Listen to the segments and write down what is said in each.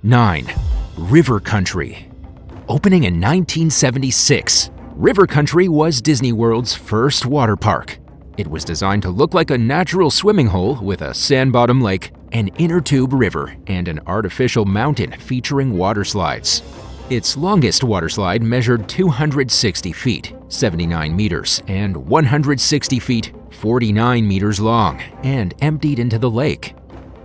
9. River Country. Opening in 1976, River Country was Disney World's first water park. It was designed to look like a natural swimming hole with a sand-bottom lake, an inner tube river, and an artificial mountain featuring water slides. Its longest water slide measured 260 feet, 79 meters, and 160 feet, 49 meters long, and emptied into the lake.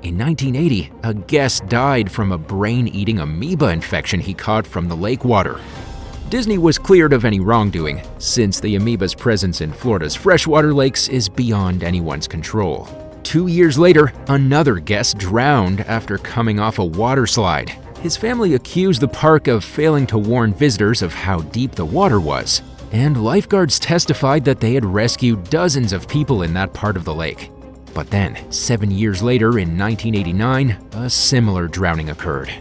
In 1980, a guest died from a brain-eating amoeba infection he caught from the lake water. Disney was cleared of any wrongdoing, since the amoeba's presence in Florida's freshwater lakes is beyond anyone's control. 2 years later, another guest drowned after coming off a water slide. His family accused the park of failing to warn visitors of how deep the water was, and lifeguards testified that they had rescued dozens of people in that part of the lake. But then, 7 years later in 1989, a similar drowning occurred.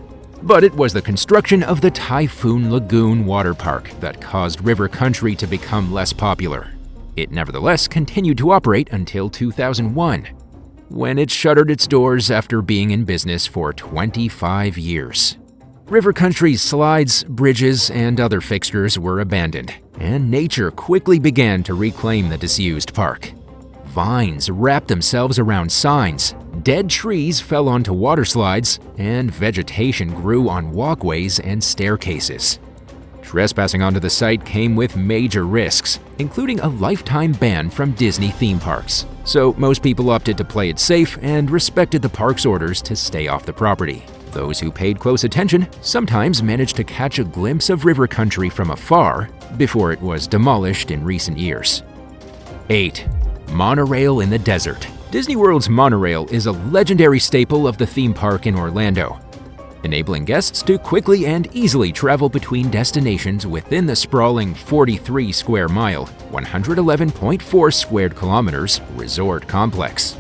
But it was the construction of the Typhoon Lagoon water park that caused River Country to become less popular. It nevertheless continued to operate until 2001, when it shuttered its doors after being in business for 25 years. River Country's slides, bridges, and other fixtures were abandoned, and nature quickly began to reclaim the disused park. Vines wrapped themselves around signs, dead trees fell onto water slides, and vegetation grew on walkways and staircases. Trespassing onto the site came with major risks, including a lifetime ban from Disney theme parks. So most people opted to play it safe and respected the park's orders to stay off the property. Those who paid close attention sometimes managed to catch a glimpse of River Country from afar before it was demolished in recent years. 8. Monorail in the desert. Disney World's monorail is a legendary staple of the theme park in Orlando, enabling guests to quickly and easily travel between destinations within the sprawling 43 square mile, 111.4 squared kilometers resort complex.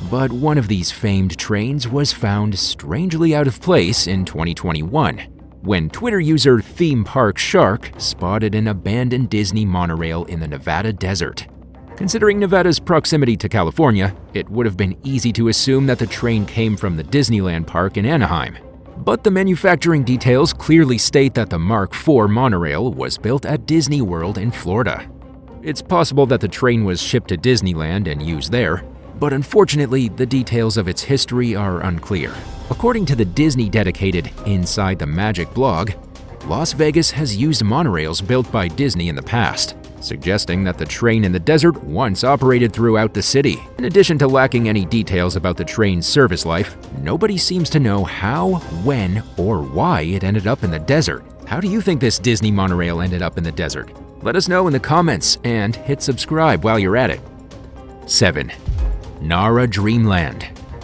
But one of these famed trains was found strangely out of place in 2021, when Twitter user Theme Park Shark spotted an abandoned Disney monorail in the Nevada desert. Considering Nevada's proximity to California, it would have been easy to assume that the train came from the Disneyland park in Anaheim. But the manufacturing details clearly state that the Mark IV monorail was built at Disney World in Florida. It's possible that the train was shipped to Disneyland and used there, but unfortunately, the details of its history are unclear. According to the Disney-dedicated Inside the Magic blog, Las Vegas has used monorails built by Disney in the past, suggesting that the train in the desert once operated throughout the city. In addition to lacking any details about the train's service life, nobody seems to know how, when, or why it ended up in the desert. How do you think this Disney monorail ended up in the desert? Let us know in the comments and hit subscribe while you're at it. 7. Nara Dreamland.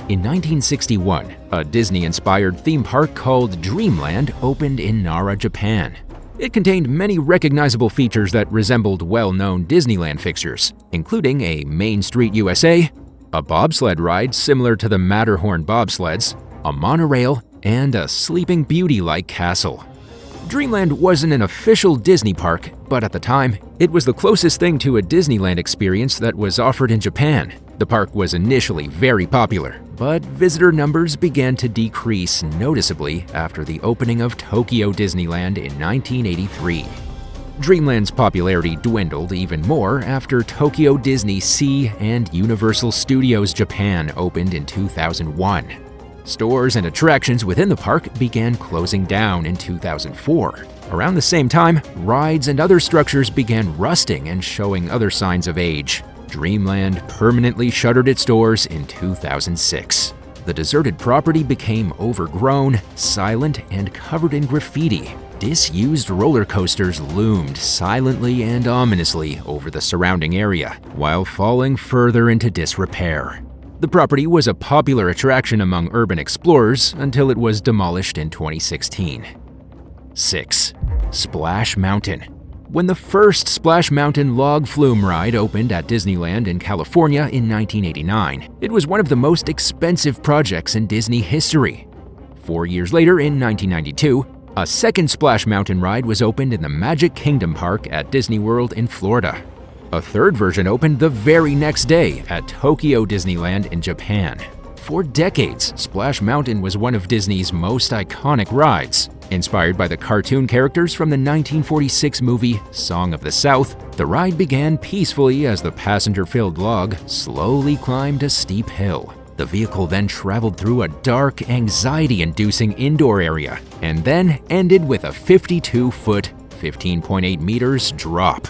In 1961, a Disney-inspired theme park called Dreamland opened in Nara, Japan. It contained many recognizable features that resembled well-known Disneyland fixtures, including a Main Street USA, a bobsled ride similar to the Matterhorn bobsleds, a monorail, and a Sleeping Beauty-like castle. Dreamland wasn't an official Disney park, but at the time, it was the closest thing to a Disneyland experience that was offered in Japan. The park was initially very popular, but visitor numbers began to decrease noticeably after the opening of Tokyo Disneyland in 1983. Dreamland's popularity dwindled even more after Tokyo Disney Sea and Universal Studios Japan opened in 2001. Stores and attractions within the park began closing down in 2004. Around the same time, rides and other structures began rusting and showing other signs of age. Dreamland permanently shuttered its doors in 2006. The deserted property became overgrown, silent, and covered in graffiti. Disused roller coasters loomed silently and ominously over the surrounding area, while falling further into disrepair. The property was a popular attraction among urban explorers until it was demolished in 2016. 6. Splash Mountain. When the first Splash Mountain log flume ride opened at Disneyland in California in 1989, it was one of the most expensive projects in Disney history. 4 years later, in 1992, a second Splash Mountain ride was opened in the Magic Kingdom Park at Disney World in Florida. A third version opened the very next day at Tokyo Disneyland in Japan. For decades, Splash Mountain was one of Disney's most iconic rides. Inspired by the cartoon characters from the 1946 movie Song of the South, the ride began peacefully as the passenger-filled log slowly climbed a steep hill. The vehicle then traveled through a dark, anxiety-inducing indoor area, and then ended with a 52-foot, 15.8 meters drop.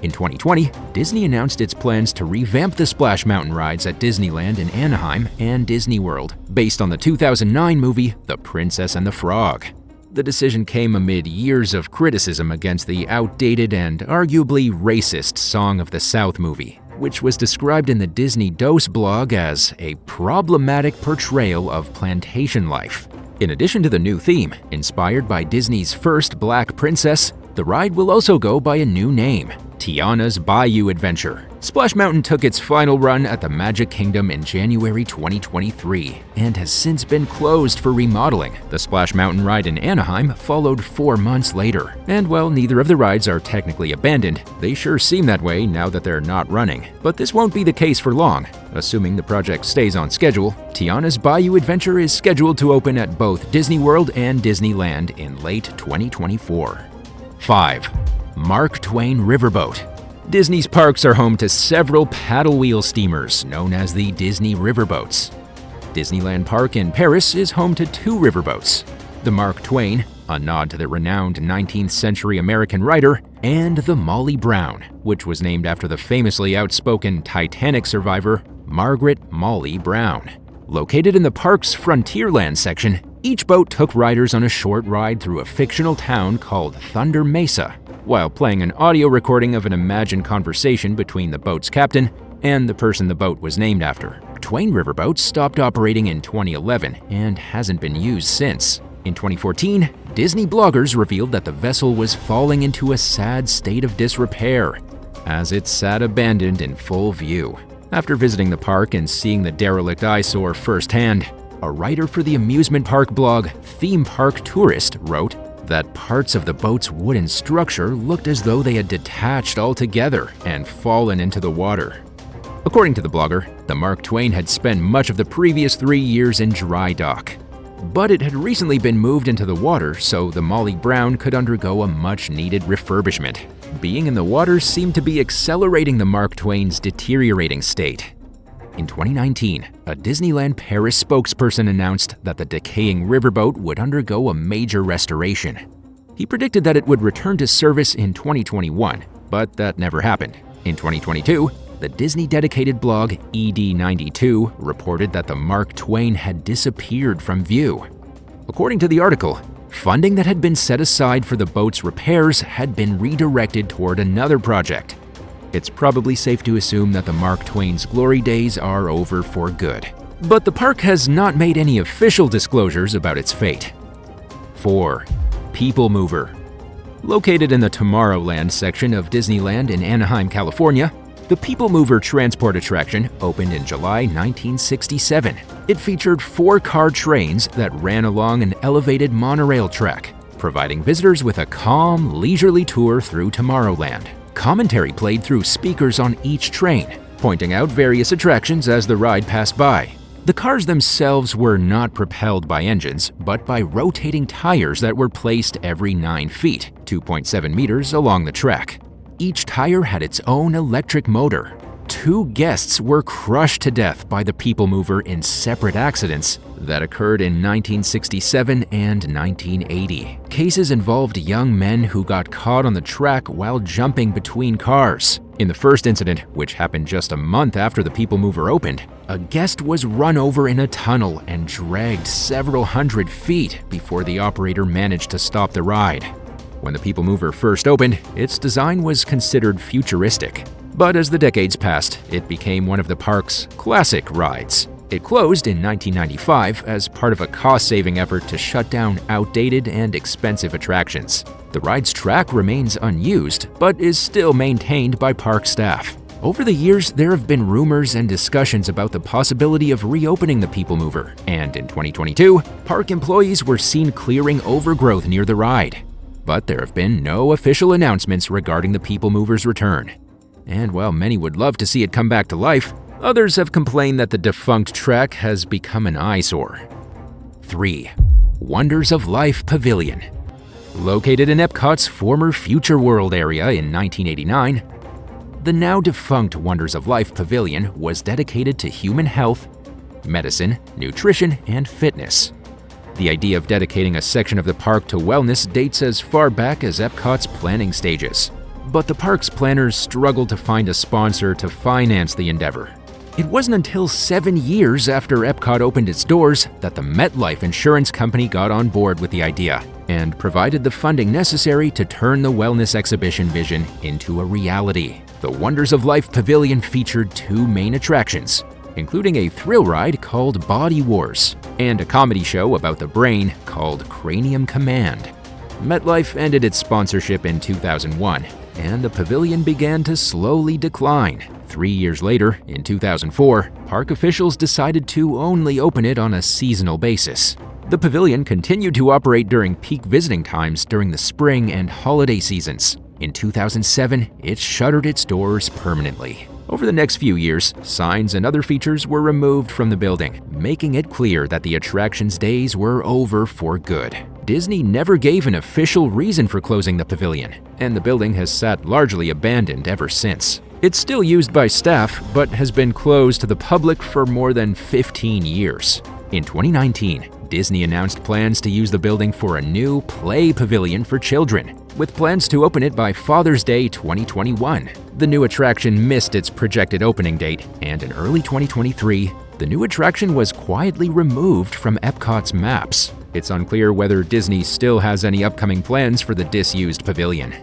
In 2020, Disney announced its plans to revamp the Splash Mountain rides at Disneyland in Anaheim and Disney World, based on the 2009 movie The Princess and the Frog. The decision came amid years of criticism against the outdated and arguably racist Song of the South movie, which was described in the Disney Dose blog as a problematic portrayal of plantation life. In addition to the new theme, inspired by Disney's first Black Princess, the ride will also go by a new name, Tiana's Bayou Adventure. Splash Mountain took its final run at the Magic Kingdom in January 2023 and has since been closed for remodeling. The Splash Mountain ride in Anaheim followed 4 months later. And while neither of the rides are technically abandoned, they sure seem that way now that they're not running. But this won't be the case for long. Assuming the project stays on schedule, Tiana's Bayou Adventure is scheduled to open at both Disney World and Disneyland in late 2024. 5. Mark Twain Riverboat. Disney's parks are home to several paddle wheel steamers known as the Disney Riverboats. Disneyland Park in Paris is home to 2 riverboats, the Mark Twain, a nod to the renowned 19th century American writer, and the Molly Brown, which was named after the famously outspoken Titanic survivor Margaret Molly Brown. Located in the park's Frontierland section, each boat took riders on a short ride through a fictional town called Thunder Mesa, while playing an audio recording of an imagined conversation between the boat's captain and the person the boat was named after. Twain Riverboat stopped operating in 2011 and hasn't been used since. In 2014, Disney bloggers revealed that the vessel was falling into a sad state of disrepair, as it sat abandoned in full view. After visiting the park and seeing the derelict eyesore firsthand, a writer for the amusement park blog Theme Park Tourist wrote that parts of the boat's wooden structure looked as though they had detached altogether and fallen into the water. According to the blogger, the Mark Twain had spent much of the previous 3 years in dry dock, but it had recently been moved into the water so the Molly Brown could undergo a much-needed refurbishment. Being in the water seemed to be accelerating the Mark Twain's deteriorating state. In 2019, a Disneyland Paris spokesperson announced that the decaying riverboat would undergo a major restoration. He predicted that it would return to service in 2021, but that never happened. In 2022, the Disney-dedicated blog ED92 reported that the Mark Twain had disappeared from view. According to the article, funding that had been set aside for the boat's repairs had been redirected toward another project. It's probably safe to assume that the Mark Twain's glory days are over for good. But the park has not made any official disclosures about its fate. 4. People Mover. Located in the Tomorrowland section of Disneyland in Anaheim, California, the People Mover transport attraction opened in July 1967. It featured 4-car trains that ran along an elevated monorail track, providing visitors with a calm, leisurely tour through Tomorrowland. Commentary played through speakers on each train, pointing out various attractions as the ride passed by. The cars themselves were not propelled by engines, but by rotating tires that were placed every 9 feet, 2.7 meters along the track. Each tire had its own electric motor. 2 guests were crushed to death by the People Mover in separate accidents that occurred in 1967 and 1980. Cases involved young men who got caught on the track while jumping between cars. In the first incident, which happened just a month after the People Mover opened, a guest was run over in a tunnel and dragged several hundred feet before the operator managed to stop the ride. When the People Mover first opened, its design was considered futuristic. But as the decades passed, it became one of the park's classic rides. It closed in 1995 as part of a cost-saving effort to shut down outdated and expensive attractions. The ride's track remains unused, but is still maintained by park staff. Over the years, there have been rumors and discussions about the possibility of reopening the People Mover, and in 2022, park employees were seen clearing overgrowth near the ride. But there have been no official announcements regarding the People Mover's return. And while many would love to see it come back to life, Others have complained that the defunct track has become an eyesore. 3. Wonders of Life Pavilion. Located in Epcot's former Future World area in 1989, the now-defunct Wonders of Life Pavilion was dedicated to human health, medicine, nutrition, and fitness. The idea of dedicating a section of the park to wellness dates as far back as Epcot's planning stages. But the park's planners struggled to find a sponsor to finance the endeavor. It wasn't until 7 years after Epcot opened its doors that the MetLife Insurance Company got on board with the idea and provided the funding necessary to turn the wellness exhibition vision into a reality. The Wonders of Life Pavilion featured 2 main attractions, including a thrill ride called Body Wars and a comedy show about the brain called Cranium Command. MetLife ended its sponsorship in 2001, and the pavilion began to slowly decline. 3 years later, in 2004, park officials decided to only open it on a seasonal basis. The pavilion continued to operate during peak visiting times during the spring and holiday seasons. In 2007, it shuttered its doors permanently. Over the next few years, signs and other features were removed from the building, making it clear that the attraction's days were over for good. Disney never gave an official reason for closing the pavilion, and the building has sat largely abandoned ever since. It's still used by staff, but has been closed to the public for more than 15 years. In 2019, Disney announced plans to use the building for a new play pavilion for children, with plans to open it by Father's Day 2021. The new attraction missed its projected opening date, and in early 2023, the new attraction was quietly removed from Epcot's maps. It's unclear whether Disney still has any upcoming plans for the disused pavilion.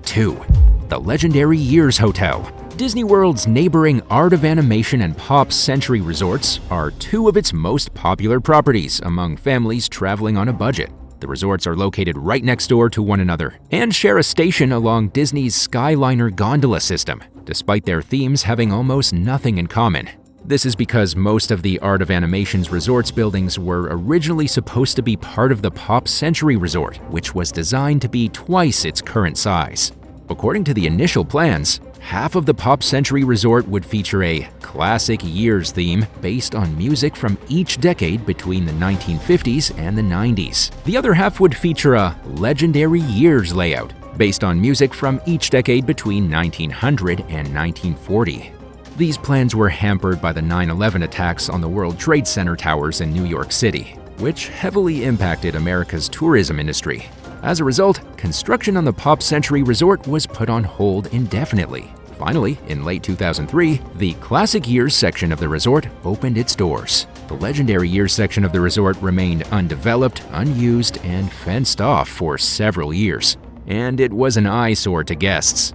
2. The legendary Years Hotel. Disney World's neighboring Art of Animation and Pop Century resorts are 2 of its most popular properties among families traveling on a budget. The resorts are located right next door to one another and share a station along Disney's Skyliner gondola system, despite their themes having almost nothing in common. This is because most of the Art of Animation's resorts buildings were originally supposed to be part of the Pop Century Resort, which was designed to be twice its current size. According to the initial plans, half of the Pop Century Resort would feature a classic years theme based on music from each decade between the 1950s and the 90s. The other half would feature a legendary years layout based on music from each decade between 1900 and 1940. These plans were hampered by the 9/11 attacks on the World Trade Center towers in New York City, which heavily impacted America's tourism industry. As a result, construction on the Pop Century Resort was put on hold indefinitely. Finally, in late 2003, the Classic Years section of the resort opened its doors. The Legendary Years section of the resort remained undeveloped, unused, and fenced off for several years, and it was an eyesore to guests.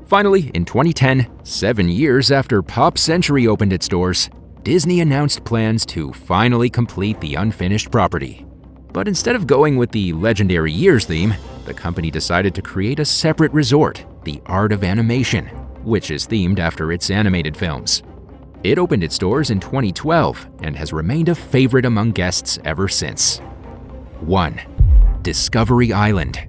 Finally, in 2010, 7 years after Pop Century opened its doors, Disney announced plans to finally complete the unfinished property. But instead of going with the Legendary Years theme, the company decided to create a separate resort, the Art of Animation, which is themed after its animated films. It opened its doors in 2012 and has remained a favorite among guests ever since. 1. Discovery Island.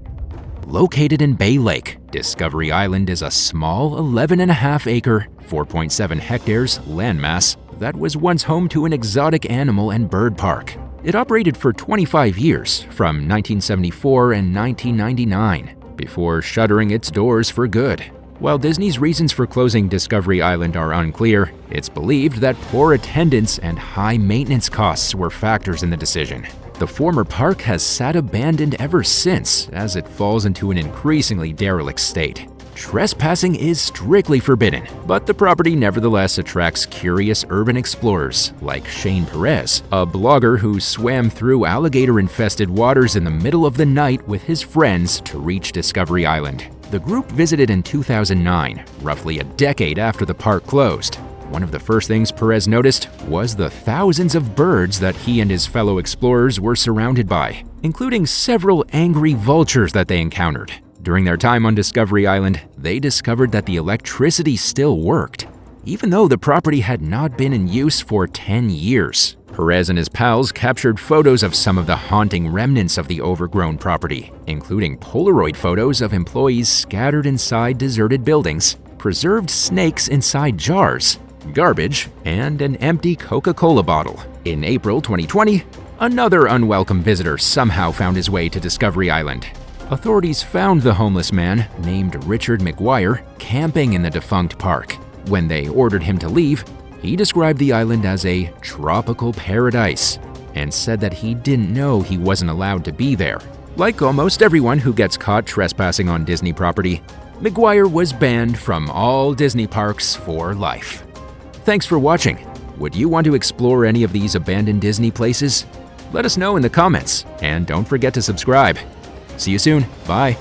Located in Bay Lake, Discovery Island is a small 11.5-acre, 4.7 hectares landmass that was once home to an exotic animal and bird park. It operated for 25 years, from 1974 and 1999, before shuttering its doors for good. While Disney's reasons for closing Discovery Island are unclear, it's believed that poor attendance and high maintenance costs were factors in the decision. The former park has sat abandoned ever since, as it falls into an increasingly derelict state. Trespassing is strictly forbidden, but the property nevertheless attracts curious urban explorers like Shane Perez, a blogger who swam through alligator-infested waters in the middle of the night with his friends to reach Discovery Island. The group visited in 2009, roughly a decade after the park closed. One of the first things Perez noticed was the thousands of birds that he and his fellow explorers were surrounded by, including several angry vultures that they encountered. During their time on Discovery Island, they discovered that the electricity still worked, even though the property had not been in use for 10 years. Perez and his pals captured photos of some of the haunting remnants of the overgrown property, including Polaroid photos of employees scattered inside deserted buildings, preserved snakes inside jars, garbage, and an empty Coca-Cola bottle. In April 2020, another unwelcome visitor somehow found his way to Discovery Island. Authorities found the homeless man, named Richard McGuire, camping in the defunct park. When they ordered him to leave, he described the island as a tropical paradise and said that he didn't know he wasn't allowed to be there. Like almost everyone who gets caught trespassing on Disney property, McGuire was banned from all Disney parks for life. Thanks for watching. Would you want to explore any of these abandoned Disney places? Let us know in the comments, and don't forget to subscribe. See you soon. Bye.